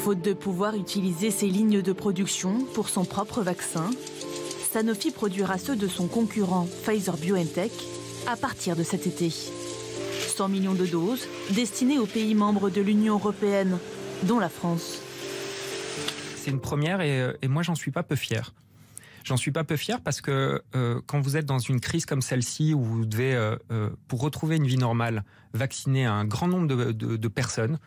Faute de pouvoir utiliser ses lignes de production pour son propre vaccin, Sanofi produira ceux de son concurrent Pfizer-BioNTech à partir de cet été. 100 millions de doses destinées aux pays membres de l'Union européenne, dont la France. C'est une première et moi, j'en suis pas peu fier. J'en suis pas peu fier parce que quand vous êtes dans une crise comme celle-ci où vous devez, pour retrouver une vie normale, vacciner un grand nombre de personnes,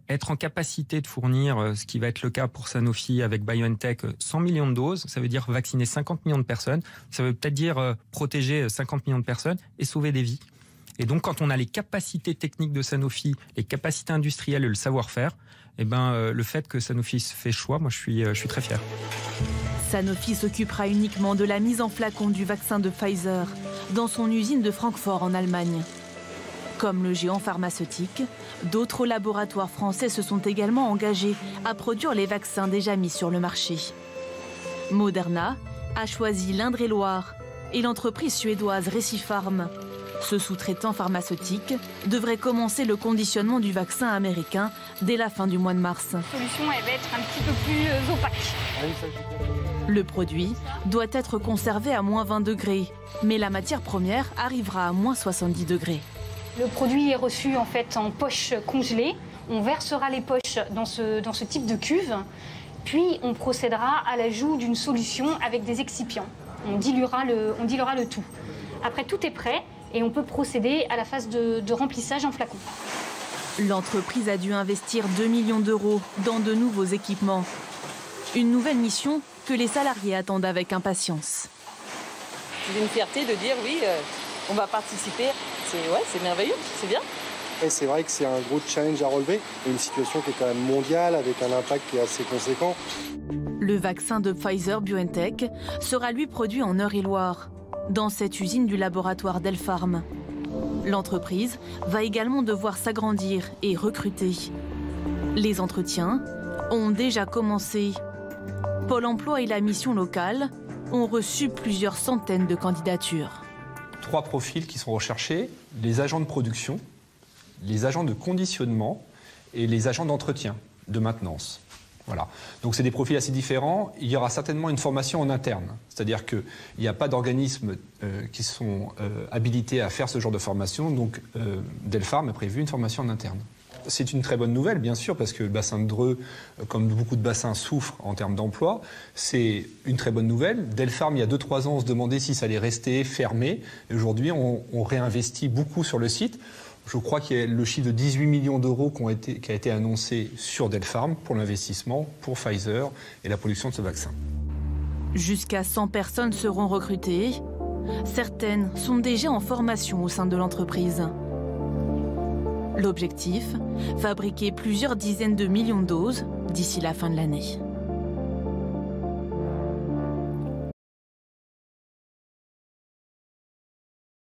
être en capacité de fournir, ce qui va être le cas pour Sanofi avec BioNTech, 100 millions de doses, ça veut dire vacciner 50 millions de personnes, ça veut peut-être dire protéger 50 millions de personnes et sauver des vies. Et donc, quand on a les capacités techniques de Sanofi, les capacités industrielles et le savoir-faire, eh ben, le fait que Sanofi fait choix, moi, je suis très fier. Sanofi s'occupera uniquement de la mise en flacon du vaccin de Pfizer dans son usine de Francfort en Allemagne. Comme le géant pharmaceutique, d'autres laboratoires français se sont également engagés à produire les vaccins déjà mis sur le marché. Moderna a choisi l'Indre-et-Loire et l'entreprise suédoise Recipharm. Ce sous-traitant pharmaceutique devrait commencer le conditionnement du vaccin américain dès la fin du mois de mars. La solution elle va être un petit peu plus opaque. Le produit doit être conservé à moins 20 degrés, mais la matière première arrivera à moins 70 degrés. Le produit est reçu en fait en poche congelée. On versera les poches dans ce type de cuve, puis on procédera à l'ajout d'une solution avec des excipients. On diluera le tout. Après, tout est prêt et on peut procéder à la phase de remplissage en flacon. L'entreprise a dû investir 2 millions d'euros dans de nouveaux équipements. Une nouvelle mission que les salariés attendent avec impatience. C'est une fierté de dire oui, on va participer. C'est merveilleux, c'est bien. Et c'est vrai que c'est un gros challenge à relever, une situation qui est quand même mondiale avec un impact qui est assez conséquent. Le vaccin de Pfizer-BioNTech sera lui produit en Eure-et-Loire, dans cette usine du laboratoire Delpharm. L'entreprise va également devoir s'agrandir et recruter. Les entretiens ont déjà commencé. Pôle emploi et la mission locale ont reçu plusieurs centaines de candidatures. 3 profils qui sont recherchés, les agents de production, les agents de conditionnement et les agents d'entretien, de maintenance. Voilà. Donc c'est des profils assez différents. Il y aura certainement une formation en interne. C'est-à-dire qu'il n'y a pas d'organismes qui sont habilités à faire ce genre de formation. Donc Delpharm a prévu une formation en interne. C'est une très bonne nouvelle, bien sûr, parce que le bassin de Dreux, comme beaucoup de bassins, souffre en termes d'emploi. C'est une très bonne nouvelle. Delpharm, il y a 2-3 ans, on se demandait si ça allait rester fermé. Et aujourd'hui, on réinvestit beaucoup sur le site. Je crois qu'il y a le chiffre de 18 millions d'euros qui a été annoncé sur Delpharm pour l'investissement, pour Pfizer et la production de ce vaccin. Jusqu'à 100 personnes seront recrutées. Certaines sont déjà en formation au sein de l'entreprise. L'objectif, fabriquer plusieurs dizaines de millions de doses d'ici la fin de l'année.